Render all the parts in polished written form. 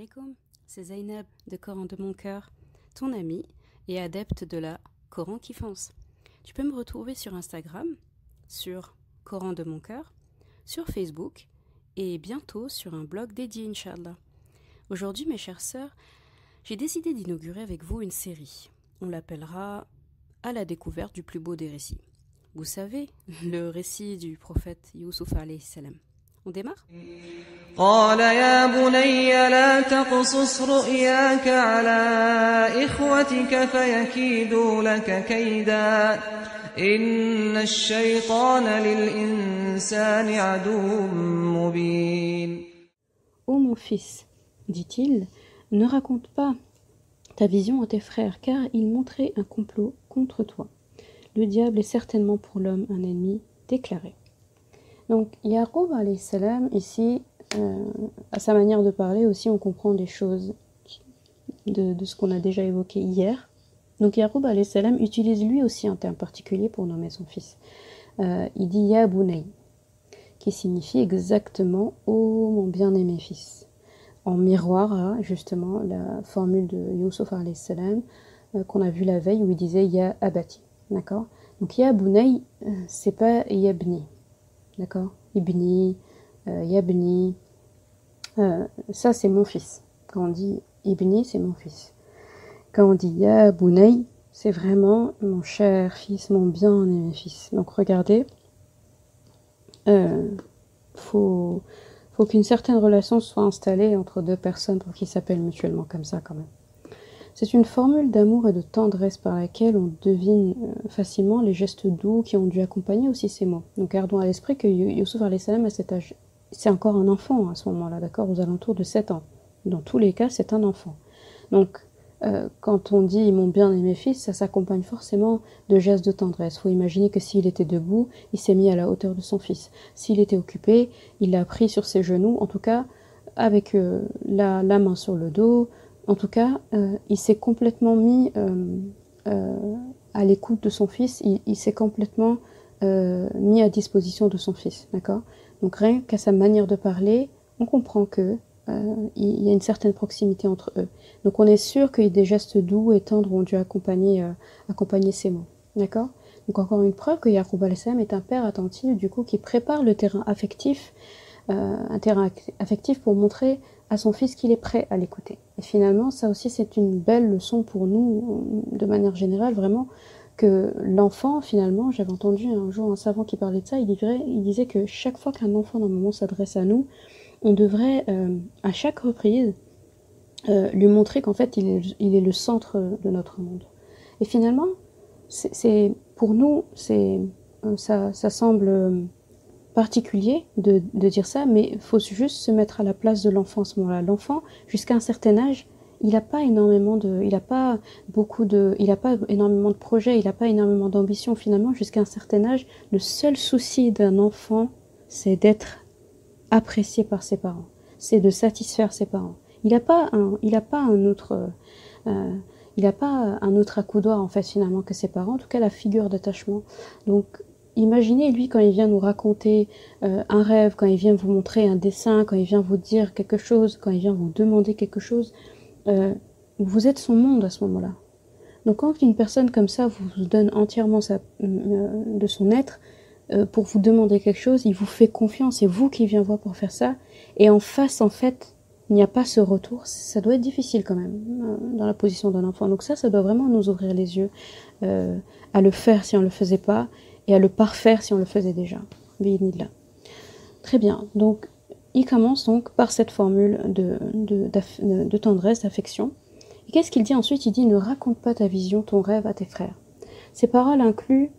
alaikum, c'est Zainab de Coran de mon cœur, ton amie et adepte de la Coran qui fonce. Tu peux me retrouver sur Instagram, sur Coran de mon cœur, sur Facebook et bientôt sur un blog dédié, Inch'Allah. Aujourd'hui, mes chères sœurs, j'ai décidé d'inaugurer avec vous une série. On l'appellera À la découverte du plus beau des récits. Vous savez, le récit du prophète Youssouf alayhi salam. On démarre ? قال يا بني لا تقصص رؤياك على إخوتك فيكيدوا لك كيدا إن الشيطان للإنسان عدو مبين. Ô mon fils, dit-il, ne raconte pas ta vision à tes frères, car ils montraient un complot contre toi. Le diable est certainement pour l'homme un ennemi déclaré. Donc, Yaqub alayhi salam, ici, à sa manière de parler aussi, on comprend des choses de ce qu'on a déjà évoqué hier. Donc, Yaqub alayhi salam utilise lui aussi un terme particulier pour nommer son fils. Il dit Ya Bunay, qui signifie exactement Ô mon bien-aimé fils. En miroir à justement la formule de Youssouf alayhi salam qu'on a vu la veille où il disait Ya Abati. D'accord ? Donc, Ya Bunay, c'est pas Yabni. D'accord ? Ibni, Yabni, ça c'est mon fils. Quand on dit Ibni, c'est mon fils. Quand on dit Ya Bunay, c'est vraiment mon cher fils, mon bien-aimé fils. Donc regardez, faut qu'une certaine relation soit installée entre deux personnes pour qu'ils s'appellent mutuellement comme ça quand même. C'est une formule d'amour et de tendresse par laquelle on devine facilement les gestes doux qui ont dû accompagner aussi ces mots. Donc gardons à l'esprit que Youssouf alayhi salam à cet âge, c'est encore un enfant à ce moment-là, d'accord, aux alentours de 7 ans. Dans tous les cas, c'est un enfant. Donc quand on dit mon bien-aimé fils, ça s'accompagne forcément de gestes de tendresse. Il faut imaginer que s'il était debout, il s'est mis à la hauteur de son fils. S'il était occupé, il l'a pris sur ses genoux, en tout cas avec la main sur le dos. En tout cas, il s'est complètement mis à l'écoute de son fils, il s'est complètement mis à disposition de son fils, d'accord ? Donc rien qu'à sa manière de parler, on comprend que il y a une certaine proximité entre eux. Donc on est sûr que des gestes doux et tendres ont dû accompagner ces mots, d'accord ? Donc encore une preuve que Yaqub alayhi salam est un père attentif, du coup, qui prépare le terrain affectif, un terrain affectif pour montrer à son fils qu'il est prêt à l'écouter. Et finalement, ça aussi, c'est une belle leçon pour nous, de manière générale, vraiment, que l'enfant, finalement, j'avais entendu un jour un savant qui parlait de ça, il disait que chaque fois qu'un enfant, normalement, s'adresse à nous, on devrait, à chaque reprise, lui montrer qu'en fait, il est le centre de notre monde. Et finalement, pour nous, ça semble particulier de dire ça, mais il faut juste se mettre à la place de l'enfant à ce moment-là. L'enfant, jusqu'à un certain âge, il n'a pas énormément de projets, il n'a pas énormément d'ambition. Finalement, jusqu'à un certain âge, le seul souci d'un enfant, c'est d'être apprécié par ses parents, c'est de satisfaire ses parents. Il n'a pas un autre accoudoir en fait finalement que ses parents, en tout cas la figure d'attachement. Donc imaginez lui quand il vient nous raconter un rêve, quand il vient vous montrer un dessin, quand il vient vous dire quelque chose, quand il vient vous demander quelque chose, vous êtes son monde à ce moment-là. Donc quand une personne comme ça vous donne entièrement de son être pour vous demander quelque chose, il vous fait confiance, c'est vous qui vient voir pour faire ça, et en face en fait il n'y a pas ce retour, ça doit être difficile quand même dans la position d'un enfant. Donc ça doit vraiment nous ouvrir les yeux à le faire si on ne le faisait pas, et à le parfaire si on le faisait déjà. Bi'idhnillah. Très bien, donc il commence donc par cette formule de tendresse, d'affection. Et qu'est-ce qu'il dit ensuite ? Il dit ne raconte pas ta vision, ton rêve à tes frères. Ces paroles incluent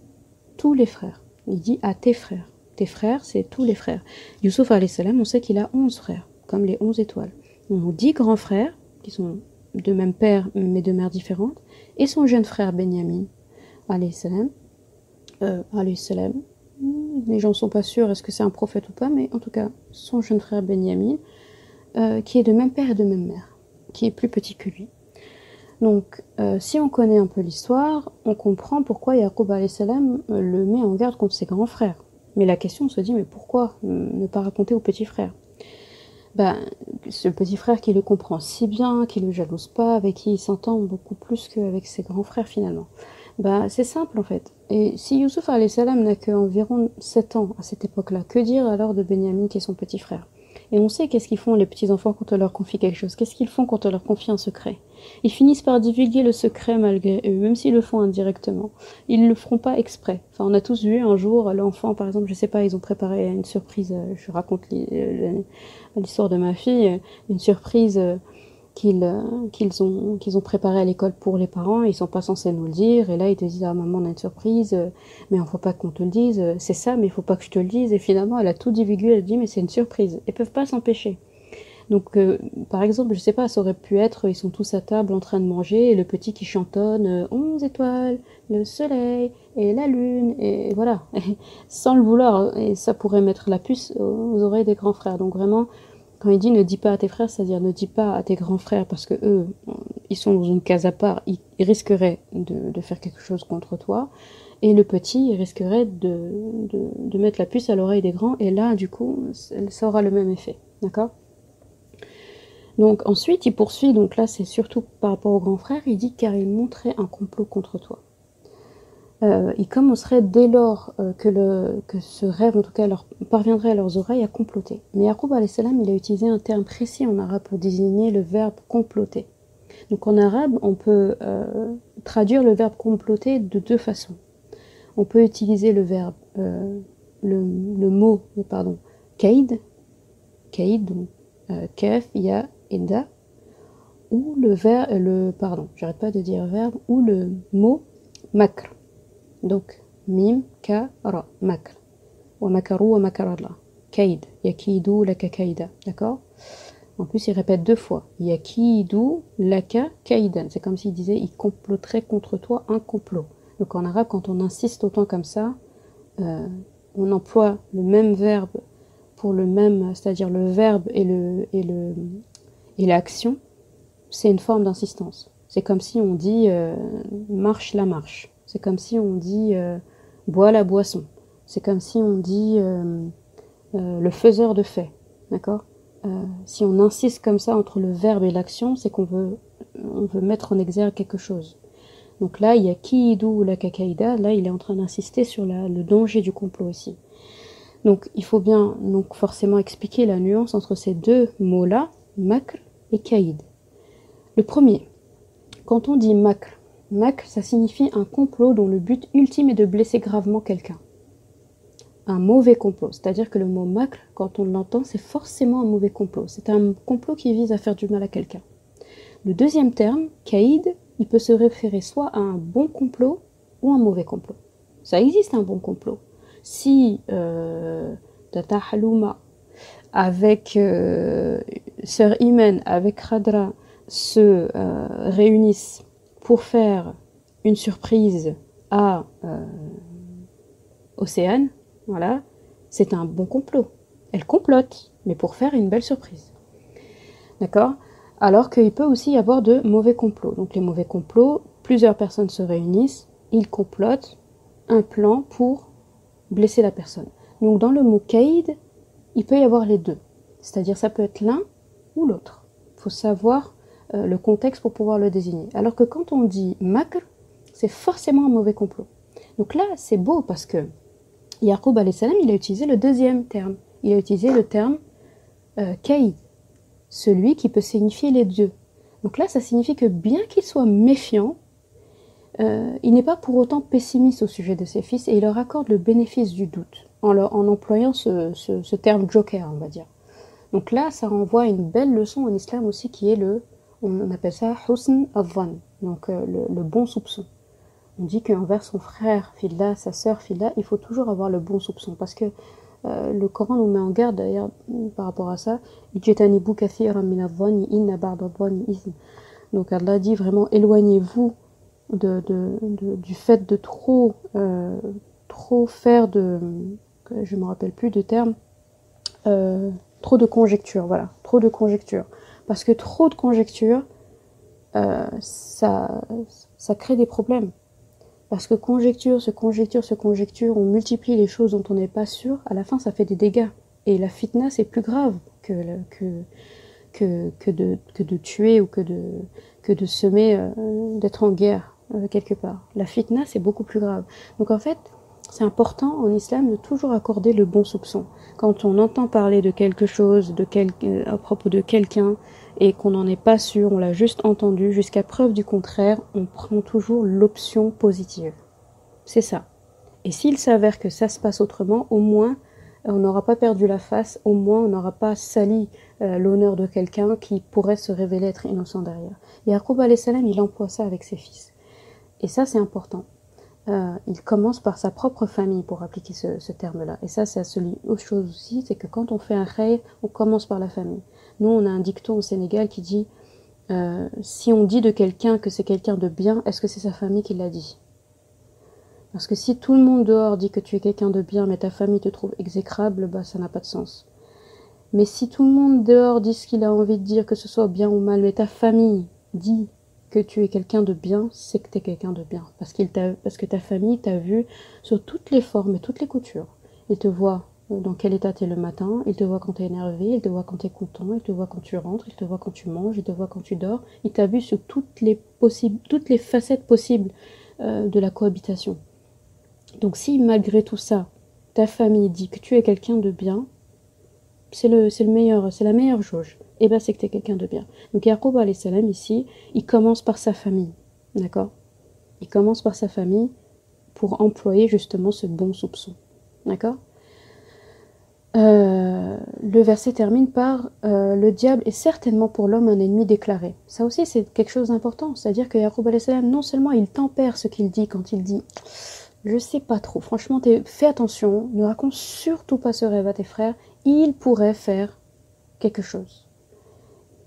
tous les frères. Il dit à tes frères. Tes frères, c'est tous les frères. Youssouf alayhi salam, on sait qu'il a 11 frères, comme les 11 étoiles. On a 10 grands frères, qui sont de même père, mais de mères différentes, et son jeune frère Benyamin alayhi salam. Les gens ne sont pas sûrs est-ce que c'est un prophète ou pas, mais en tout cas, son jeune frère Benyamin, qui est de même père et de même mère, qui est plus petit que lui. Donc, si on connaît un peu l'histoire, on comprend pourquoi Yaqub alayhi salam le met en garde contre ses grands frères. Mais la question se dit, mais pourquoi ne pas raconter aux petits frères ? ce petit frère qui le comprend si bien, qui le jalouse pas, avec qui il s'entend beaucoup plus qu'avec ses grands frères finalement. Bah, c'est simple en fait. Et si Youssouf alayhi salam n'a qu'environ 7 ans à cette époque-là, que dire alors de Benyamin qui est son petit frère? Et on sait qu'est-ce qu'ils font les petits-enfants quand on leur confie quelque chose. Qu'est-ce qu'ils font quand on leur confie un secret? Ils finissent par divulguer le secret malgré eux, même s'ils le font indirectement. Ils le feront pas exprès. Enfin, on a tous vu un jour l'enfant, par exemple, je sais pas, ils ont préparé une surprise, je raconte l'histoire de ma fille, une surprise qu'ils ont préparé à l'école pour les parents, ils sont pas censés nous le dire, et là ils te disent ah maman on a une surprise, mais il faut pas qu'on te le dise, c'est ça mais il faut pas que je te le dise, et finalement elle a tout divulgué, elle dit mais c'est une surprise, ils peuvent pas s'empêcher. Donc par exemple je sais pas, ça aurait pu être ils sont tous à table en train de manger et le petit qui chantonne 11 étoiles, le soleil et la lune et voilà sans le vouloir, et ça pourrait mettre la puce aux oreilles des grands frères. Donc vraiment quand il dit ne dis pas à tes frères, c'est-à-dire ne dis pas à tes grands frères parce que eux, ils sont dans une case à part, ils risqueraient de faire quelque chose contre toi. Et le petit, il risquerait de mettre la puce à l'oreille des grands. Et là, du coup, ça aura le même effet. D'accord? Donc ensuite, il poursuit. Donc là, c'est surtout par rapport aux grands frères. Il dit car il montrait un complot contre toi. Il commencerait dès lors que ce rêve, en tout cas, leur parviendrait à leurs oreilles à comploter. Mais Yaqub alayhi salam, il a utilisé un terme précis en arabe pour désigner le verbe comploter. Donc en arabe, on peut traduire le verbe comploter de deux façons. On peut utiliser le verbe, le mot, pardon, kaïd, donc kaf, ya, et da, ou j'arrête pas de dire verbe, ou le mot makr. Donc, mim, ka, ra, makr. Wa makaru wa makarallah. Kaid. Yakidu laka kaida. D'accord? En plus, il répète 2 fois. Yakidu laka kaidan. C'est comme s'il disait, il comploterait contre toi un complot. Donc en arabe, quand on insiste autant comme ça, on emploie le même verbe pour le même, c'est-à-dire le verbe et l'action, c'est une forme d'insistance. C'est comme si on dit marche la marche. C'est comme si on dit bois la boisson. C'est comme si on dit le faiseur de fait. D'accord? Si on insiste comme ça entre le verbe et l'action, c'est qu'on veut mettre en exergue quelque chose. Donc là, il y a kiidu ou la kakaïda. Là, il est en train d'insister sur le danger du complot ici. Donc, il faut bien forcément expliquer la nuance entre ces deux mots-là, makr et kaïd. Le premier, quand on dit makr, ça signifie un complot dont le but ultime est de blesser gravement quelqu'un. Un mauvais complot, c'est-à-dire que le mot makr, quand on l'entend, c'est forcément un mauvais complot. C'est un complot qui vise à faire du mal à quelqu'un. Le deuxième terme, kaïd, il peut se référer soit à un bon complot ou un mauvais complot. Ça existe un bon complot. Si Tata Halouma avec Sœur Imen, avec Khadra se réunissent pour faire une surprise à Océane, voilà, c'est un bon complot. Elle complote, mais pour faire une belle surprise. D'accord? Alors qu'il peut aussi y avoir de mauvais complots. Donc les mauvais complots, plusieurs personnes se réunissent, ils complotent un plan pour blesser la personne. Donc dans le mot kaïd, il peut y avoir les deux. C'est-à-dire ça peut être l'un ou l'autre. Il faut savoir le contexte pour pouvoir le désigner. Alors que quand on dit makr, c'est forcément un mauvais complot. Donc là, c'est beau parce que Yaqub alayhi salam, il a utilisé le deuxième terme. Il a utilisé le terme kaïd, celui qui peut signifier les deux. Donc là, ça signifie que bien qu'il soit méfiant, il n'est pas pour autant pessimiste au sujet de ses fils et il leur accorde le bénéfice du doute en employant ce terme joker, on va dire. Donc là, ça renvoie à une belle leçon en islam aussi qui est on appelle ça husn al-dhann, donc le bon soupçon. On dit qu'envers son frère fillah, sa sœur fillah, il faut toujours avoir le bon soupçon parce que le Coran nous met en garde d'ailleurs par rapport à ça. Donc Allah dit vraiment éloignez-vous du fait de trop faire je me rappelle plus de terme, trop de conjectures, voilà, trop de conjectures. Parce que trop de conjectures, ça crée des problèmes. Parce que conjecture, on multiplie les choses dont on n'est pas sûr, à la fin ça fait des dégâts. Et la fitna c'est plus grave que que de tuer ou que de semer, d'être en guerre quelque part. La fitna, c'est beaucoup plus grave. Donc en fait, c'est important en islam de toujours accorder le bon soupçon. Quand on entend parler de quelque chose, à propos de quelqu'un, et qu'on n'en est pas sûr, on l'a juste entendu, jusqu'à preuve du contraire, on prend toujours l'option positive. C'est ça. Et s'il s'avère que ça se passe autrement, au moins, on n'aura pas perdu la face, au moins on n'aura pas sali l'honneur de quelqu'un qui pourrait se révéler être innocent derrière. Et Yaqub alayhi salam, il emploie ça avec ses fils. Et ça, c'est important. Il commence par sa propre famille pour appliquer ce terme-là. Et ça, c'est autre chose aussi, c'est que quand on fait un khayr, on commence par la famille. Nous, on a un dicton au Sénégal qui dit si on dit de quelqu'un que c'est quelqu'un de bien, est-ce que c'est sa famille qui l'a dit? Parce que si tout le monde dehors dit que tu es quelqu'un de bien, mais ta famille te trouve exécrable, bah ça n'a pas de sens. Mais si tout le monde dehors dit ce qu'il a envie de dire, que ce soit bien ou mal, mais ta famille dit que tu es quelqu'un de bien, c'est que tu es quelqu'un de bien. Parce que ta famille t'a vu sur toutes les formes et toutes les coutures. Ils te voient dans quel état tu es le matin, ils te voient quand tu es énervé, ils te voient quand tu es content, ils te voient quand tu rentres, ils te voient quand tu manges, ils te voient quand tu dors. Ils t'ont vu sur toutes les facettes possibles de la cohabitation. Donc si malgré tout ça, ta famille dit que tu es quelqu'un de bien, c'est la meilleure jauge. Et ben c'est que tu es quelqu'un de bien. Donc Yaqub alayhi salam ici, il commence par sa famille, d'accord? Il commence par sa famille pour employer justement ce bon soupçon, d'accord? Le verset termine par le diable est certainement pour l'homme un ennemi déclaré. Ça aussi c'est quelque chose d'important, c'est-à-dire que Yaqub alayhi salam, non seulement il tempère ce qu'il dit quand il dit je sais pas trop, franchement fais attention, ne raconte surtout pas ce rêve à tes frères, il pourrait faire quelque chose.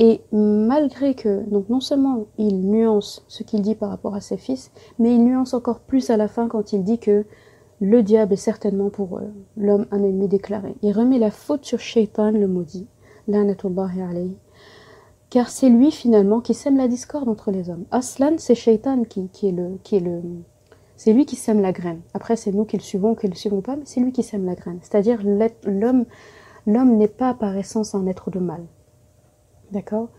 Et malgré que, donc non seulement il nuance ce qu'il dit par rapport à ses fils, mais il nuance encore plus à la fin quand il dit que le diable est certainement pour l'homme un ennemi déclaré. Il remet la faute sur Shaitan, le maudit, la'natullahi alayhi, car c'est lui finalement qui sème la discorde entre les hommes. Aslan, c'est Shaitan c'est lui qui sème la graine. Après, c'est nous qui le suivons ou qui le suivons pas, mais c'est lui qui sème la graine. C'est-à-dire, l'homme n'est pas par essence un être de mal. D'accord?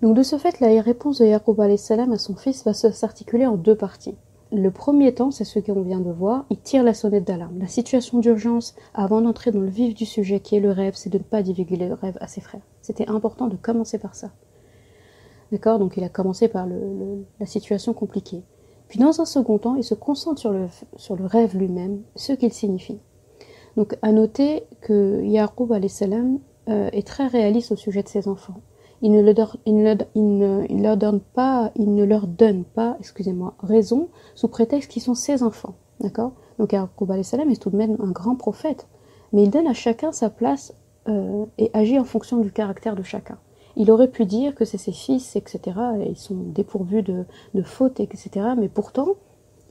Donc, de ce fait, la réponse de Yaqub alayhi salam à son fils va s'articuler en deux parties. Le premier temps, c'est ce qu'on vient de voir, il tire la sonnette d'alarme. La situation d'urgence, avant d'entrer dans le vif du sujet qui est le rêve, c'est de ne pas divulguer le rêve à ses frères. C'était important de commencer par ça. D'accord? Donc, il a commencé par la situation compliquée. Puis dans un second temps, il se concentre sur le rêve lui-même, ce qu'il signifie. Donc à noter que Yaqub alayhi salam est très réaliste au sujet de ses enfants. Il ne leur donne pas raison sous prétexte qu'ils sont ses enfants. D'accord? Donc Yaqub alayhi salam est tout de même un grand prophète, mais il donne à chacun sa place et agit en fonction du caractère de chacun. Il aurait pu dire que c'est ses fils, etc., et ils sont dépourvus de fautes, etc., mais pourtant,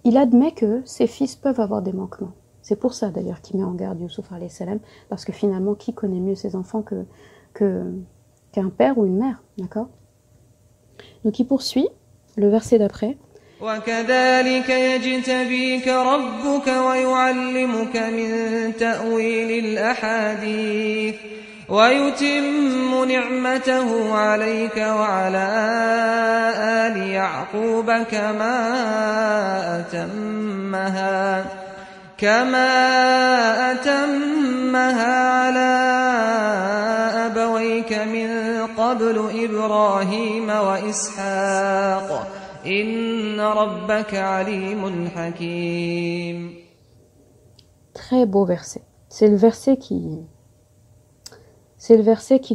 il admet que ses fils peuvent avoir des manquements. C'est pour ça, d'ailleurs, qu'il met en garde Youssouf alayhi salam, parce que finalement, qui connaît mieux ses enfants qu'un père ou une mère, d'accord? Donc il poursuit, le verset d'après. وَكَذَلِكَ يَجْتَبِيكَ رَبُّكَ وَيُعَلِّمُكَ مِن تَأْوِيلِ الْأَحَادِيثِ وَيُتِمُّ نِعْمَتَهُ عَلَيْكَ وَعَلَى آلِ يَعْقُوبَ كما أتمها على أبويك من قبل إبراهيم وإسحاق إن ربك عليم حكيم. Très beau verset. C'est le verset qui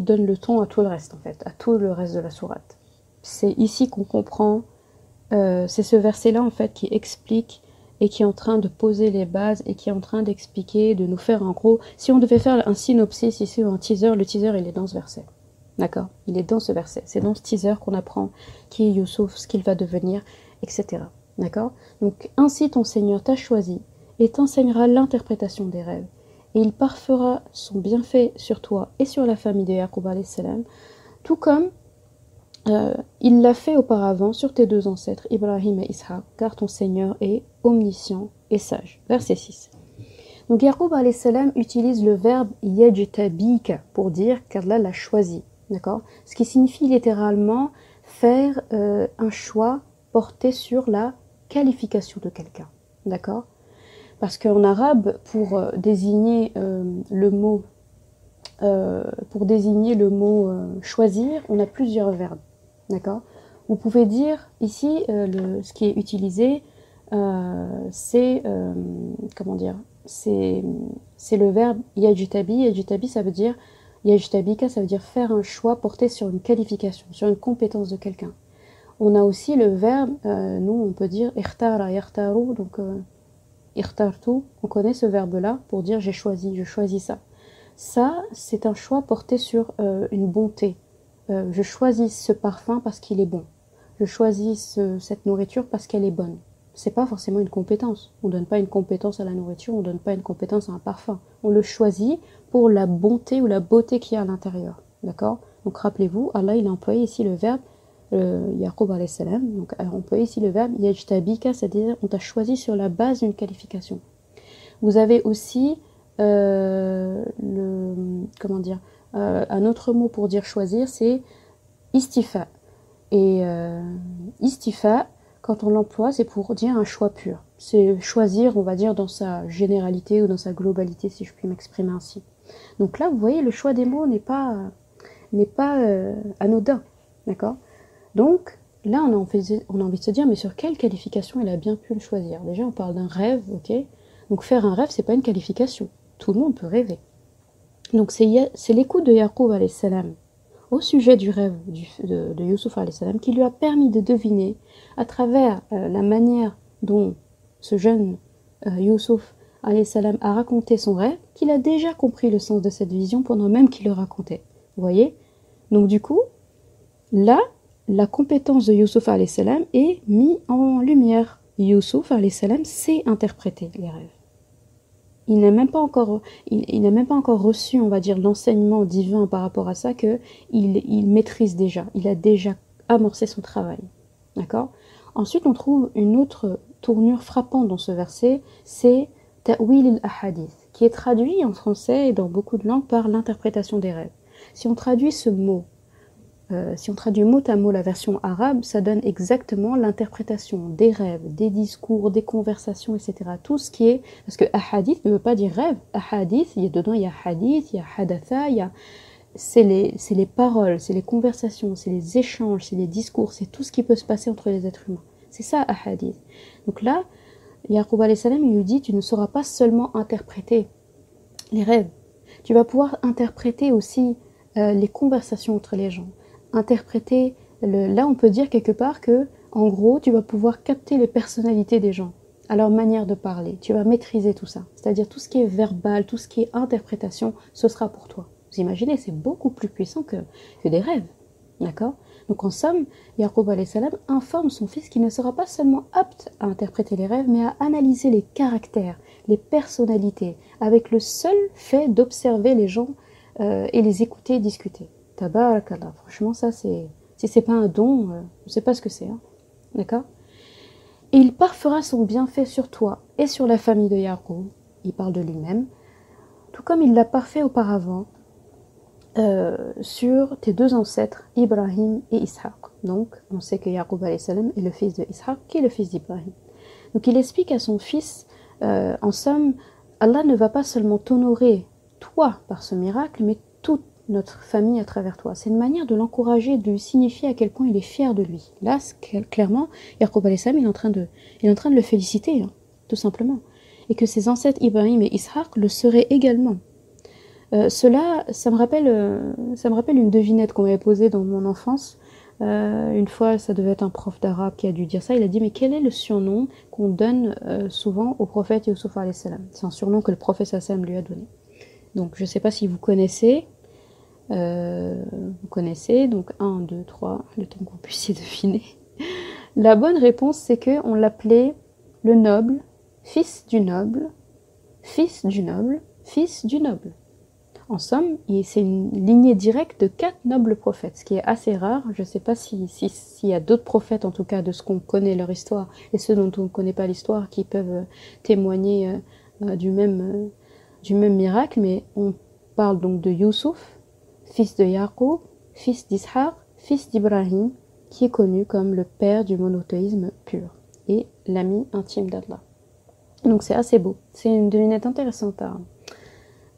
donne le ton à tout le reste en fait, à tout le reste de la sourate. C'est ici qu'on comprend, c'est ce verset-là en fait qui explique et qui est en train de poser les bases et qui est en train d'expliquer, de nous faire en gros, si on devait faire un synopsis ici ou un teaser, le teaser il est dans ce verset. D'accord? Il est dans ce verset. C'est dans ce teaser qu'on apprend qui est Youssouf, ce qu'il va devenir, etc. D'accord? Donc ainsi ton Seigneur t'a choisi et t'enseignera l'interprétation des rêves. Et il parfera son bienfait sur toi et sur la famille de Yaqub alayhi salam, tout comme il l'a fait auparavant sur tes deux ancêtres, Ibrahim et Ishaq, car ton Seigneur est omniscient et sage. Verset 6. Donc Yaqub alayhi salam utilise le verbe yajtabika pour dire qu'Allah l'a choisi. d'accord? Ce qui signifie littéralement faire un choix porté sur la qualification de quelqu'un, d'accord? Parce qu'en arabe, désigner le mot choisir, on a plusieurs verbes, d'accord? Vous pouvez dire ici ce qui est utilisé, c'est comment dire? C'est le verbe yajtabi. Yajtabi, ça veut dire yajtabika, ça veut dire faire un choix porté sur une qualification, sur une compétence de quelqu'un. On a aussi le verbe, nous on peut dire ikhtara, yakhtaru, donc ikhtartu, on connaît ce verbe-là pour dire j'ai choisi, je choisis ça. Ça, c'est un choix porté sur une bonté. Je choisis ce parfum parce qu'il est bon. Je choisis cette nourriture parce qu'elle est bonne. C'est pas forcément une compétence. On donne pas une compétence à la nourriture, on donne pas une compétence à un parfum. On le choisit pour la bonté ou la beauté qu'il y a à l'intérieur. D'accord? Donc rappelez-vous, Allah il a employé ici le verbe Yaqub alayhi salam. Donc on employé ici le verbe yajtabika, c'est-à-dire on t'a choisi sur la base d'une qualification. Vous avez aussi comment dire, un autre mot pour dire choisir, c'est istifa. Et istifa, quand on l'emploie, c'est pour dire un choix pur. C'est choisir, on va dire, dans sa généralité ou dans sa globalité, si je puis m'exprimer ainsi. Donc là, vous voyez, le choix des mots n'est pas anodin, d'accord? Donc là, on a envie de se dire, mais sur quelle qualification il a bien pu le choisir? Déjà, on parle d'un rêve, ok? Donc faire un rêve, c'est pas une qualification. Tout le monde peut rêver. Donc c'est l'écoute de Yaqub alayhi salam au sujet du rêve de Youssouf alayhi salam qui lui a permis de deviner à travers la manière dont ce jeune Youssouf alayhi salam a raconté son rêve qu'il a déjà compris le sens de cette vision pendant même qu'il le racontait. Vous voyez? Donc du coup, là, la compétence de Youssouf alayhi salam est mise en lumière. Youssouf alayhi salam sait interpréter les rêves. Il n'a même pas encore reçu, on va dire, l'enseignement divin par rapport à ça, il maîtrise déjà. Il a déjà amorcé son travail. D'accord? Ensuite, on trouve une autre tournure frappante dans ce verset, c'est ta'wil al-ahadith, qui est traduit en français et dans beaucoup de langues par l'interprétation des rêves. Si on traduit ce mot, si on traduit mot à mot la version arabe, ça donne exactement l'interprétation des rêves, des discours, des conversations, etc. Tout ce qui est... Parce que ahadith ne veut pas dire rêve. Ahadith, dedans il y a hadith, il y a hadatha, c'est les paroles, c'est les conversations, c'est les échanges, c'est les discours, c'est tout ce qui peut se passer entre les êtres humains. C'est ça, ahadith. Donc là, Yaqub alayhi salam, il lui dit, tu ne sauras pas seulement interpréter les rêves. Tu vas pouvoir interpréter aussi les conversations entre les gens. Interpréter, là on peut dire quelque part que, en gros, tu vas pouvoir capter les personnalités des gens, à leur manière de parler. Tu vas maîtriser tout ça. C'est-à-dire tout ce qui est verbal, tout ce qui est interprétation, ce sera pour toi. Vous imaginez, c'est beaucoup plus puissant que des rêves. D'accord? Donc en somme, Yaqub alayhi salam informe son fils qu'il ne sera pas seulement apte à interpréter les rêves, mais à analyser les caractères, les personnalités, avec le seul fait d'observer les gens et les écouter discuter. Tabarakallah, franchement ça c'est... Si c'est pas un don, je sais pas ce que c'est. Hein. D'accord? Et il parfera son bienfait sur toi et sur la famille de Yaqub. Il parle de lui-même. Tout comme il l'a parfait auparavant sur tes deux ancêtres, Ibrahim et Ishaq. Donc, on sait que Yaqub alayhi salam est le fils de Ishaq, qui est le fils d'Ibrahim. Donc, il explique à son fils, en somme, Allah ne va pas seulement t'honorer, toi, par ce miracle, mais toute notre famille à travers toi. C'est une manière de l'encourager, de lui signifier à quel point il est fier de lui. Là, clairement, Yaqub alayhi salam, il est en train de le féliciter, hein, tout simplement. Et que ses ancêtres Ibrahim et Ishaq le seraient également. Cela, ça me rappelle une devinette qu'on m'avait posée dans mon enfance. Une fois, ça devait être un prof d'arabe qui a dû dire ça. Il a dit, mais quel est le surnom qu'on donne souvent au prophète Youssouf alayhi salam? C'est un surnom que le prophète sallam lui a donné. Donc, je ne sais pas si vous connaissez. Donc 1, 2, 3, le temps que vous puissiez deviner. La bonne réponse, c'est qu'on l'appelait le noble, fils du noble, fils du noble, fils du noble. En somme, c'est une lignée directe de 4 nobles prophètes, ce qui est assez rare. Je ne sais pas s'il y a d'autres prophètes, en tout cas de ce qu'on connaît leur histoire, et ceux dont on ne connaît pas l'histoire, qui peuvent témoigner du même miracle, mais on parle donc de Youssouf, fils de Yaqub, fils d'Ishaq, fils d'Ibrahim, qui est connu comme le père du monothéisme pur et l'ami intime d'Allah. Donc c'est assez beau. C'est une devinette intéressante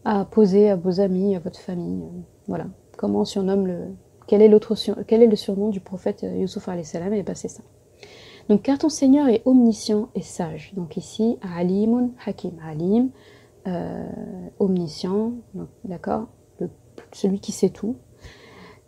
à poser à vos amis, à votre famille. Voilà. Comment on surnomme quel est le surnom du prophète Youssouf alayhi salam? Et ben c'est ça. Donc car ton Seigneur est omniscient et sage. Donc ici, Alimun Hakim. Alim, omniscient, d'accord, celui qui sait tout.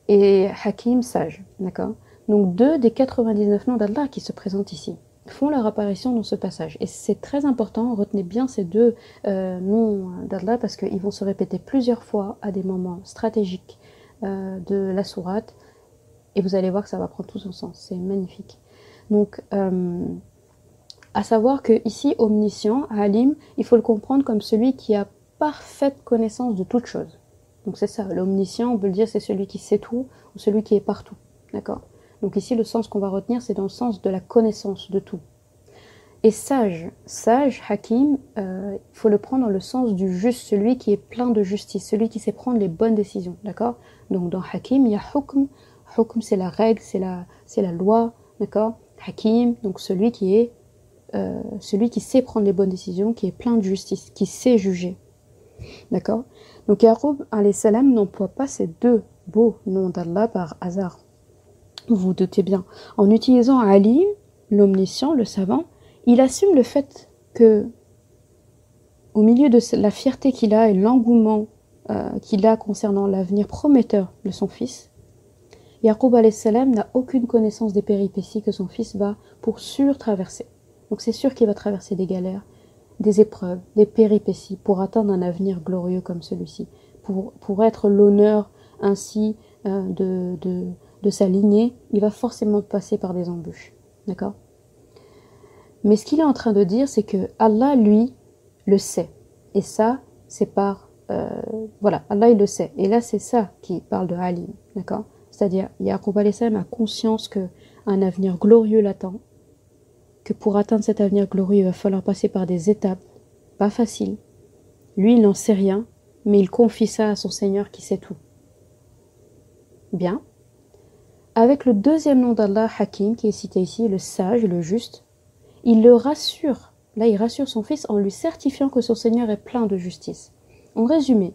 Et Hakim, sage, d'accord. Donc 2 des 99 noms d'Allah qui se présentent ici font leur apparition dans ce passage. Et c'est très important, retenez bien ces 2 noms d'Allah parce qu'ils vont se répéter plusieurs fois à des moments stratégiques de la sourate. Et vous allez voir que ça va prendre tout son sens. C'est magnifique. Donc, à savoir que ici, omniscient, Alim, il faut le comprendre comme celui qui a parfaite connaissance de toute chose. Donc c'est ça, l'omniscient, on peut le dire, c'est celui qui sait tout ou celui qui est partout. D'accord? Donc ici, le sens qu'on va retenir, c'est dans le sens de la connaissance de tout. Et sage, Hakim, il faut le prendre dans le sens du juste, celui qui est plein de justice, celui qui sait prendre les bonnes décisions. D'accord? Donc dans Hakim, il y a Hukm. Hukm, c'est la règle, c'est la loi. D'accord? Hakim, donc celui qui sait prendre les bonnes décisions, qui est plein de justice, qui sait juger. D'accord? Donc Yaqub alayhi salam n'emploie pas ces 2 beaux noms d'Allah par hasard. Vous vous doutez bien. En utilisant Alim, l'omniscient, le savant, il assume le fait que, au milieu de la fierté qu'il a et l'engouement qu'il a concernant l'avenir prometteur de son fils, Yaqub alayhi salam n'a aucune connaissance des péripéties que son fils va pour sûr traverser. Donc c'est sûr qu'il va traverser des galères, des épreuves, des péripéties pour atteindre un avenir glorieux comme celui-ci, pour être l'honneur ainsi de sa lignée, il va forcément passer par des embûches. D'accord? Mais ce qu'il est en train de dire, c'est que Allah, lui, le sait. Et ça, c'est par... voilà, Allah, il le sait. Et là, c'est ça qui parle de Alim. D'accord? C'est-à-dire, Yaqub alayhi salam a conscience qu'un avenir glorieux l'attend, que pour atteindre cet avenir glorieux, il va falloir passer par des étapes pas faciles. Lui, il n'en sait rien, mais il confie ça à son Seigneur qui sait tout. Bien. Avec le 2e nom d'Allah, Hakim, qui est cité ici, le sage, le juste, il le rassure. Là, il rassure son fils en lui certifiant que son Seigneur est plein de justice. En résumé,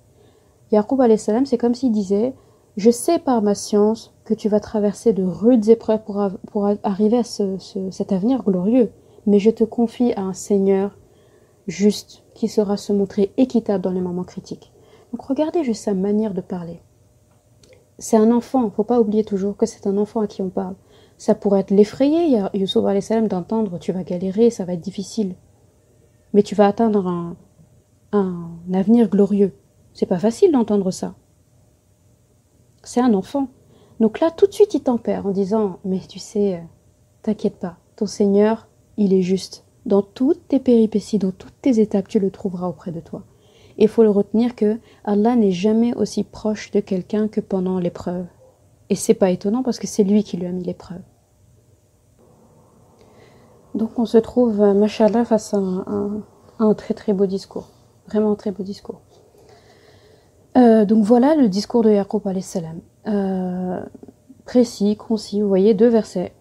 Yaqub alayhi salam, c'est comme s'il disait: je sais par ma science que tu vas traverser de rudes épreuves pour arriver à cet avenir glorieux, mais je te confie à un Seigneur juste qui saura se montrer équitable dans les moments critiques. Donc regardez juste sa manière de parler. C'est un enfant, il ne faut pas oublier toujours que c'est un enfant à qui on parle. Ça pourrait être l'effrayer, Youssouf alayhi salam, d'entendre tu vas galérer, ça va être difficile. Mais tu vas atteindre un avenir glorieux. C'est pas facile d'entendre ça. C'est un enfant. Donc là, tout de suite, il tempère en disant mais tu sais, t'inquiète pas, ton Seigneur, il est juste. Dans toutes tes péripéties, dans toutes tes étapes, tu le trouveras auprès de toi. Et il faut le retenir que Allah n'est jamais aussi proche de quelqu'un que pendant l'épreuve. Et c'est pas étonnant parce que c'est lui qui lui a mis l'épreuve. Donc on se trouve, mashallah, face à un très très beau discours. Vraiment un très beau discours. Donc voilà le discours de Yaqub alayhi salam. Précis, concis, vous voyez, 2 versets.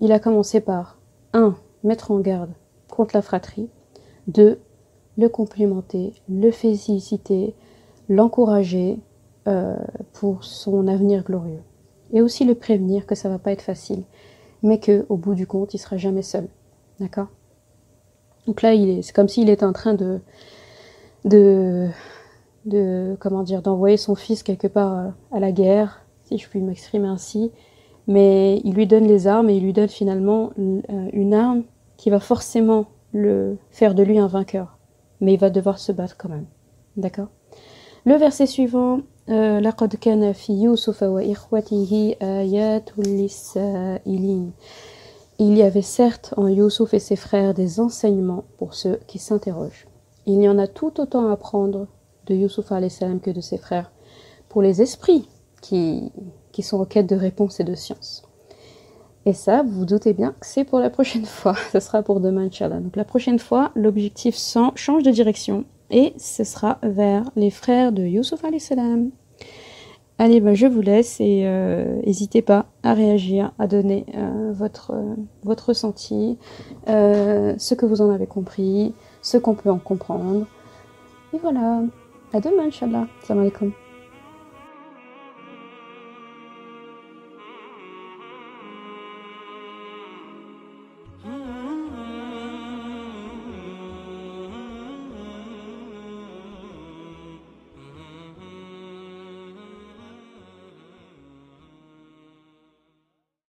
Il a commencé par 1. Mettre en garde contre la fratrie. 2. Le complimenter, le féliciter, l'encourager pour son avenir glorieux. Et aussi le prévenir que ça va pas être facile, mais qu'au bout du compte, il sera jamais seul. D'accord? Donc là, c'est comme s'il était en train d'envoyer son fils quelque part à la guerre, si je puis m'exprimer ainsi, mais il lui donne les armes et il lui donne finalement une arme qui va forcément le faire de lui un vainqueur. Mais il va devoir se battre quand même. D'accord? Le verset suivant, لَقَدْ كَانَ فِي يُوسُفَ وَإِخْوَتِهِ آيَاتٌ لِلسَّائِلِينَ. Il y avait certes en Youssouf et ses frères des enseignements pour ceux qui s'interrogent. Il y en a tout autant à apprendre de Youssouf alayhi salam que de ses frères, pour les esprits qui sont en quête de réponses et de science. Et ça, vous vous doutez bien que c'est pour la prochaine fois. Ce sera pour demain, Inch'Allah. Donc la prochaine fois, l'objectif change de direction et ce sera vers les frères de Youssouf alayhi salam. Allez, bah, je vous laisse et n'hésitez pas à réagir, à donner votre ressenti, ce que vous en avez compris, ce qu'on peut en comprendre. Et voilà, à demain, Inch'Allah. Salam alaikum.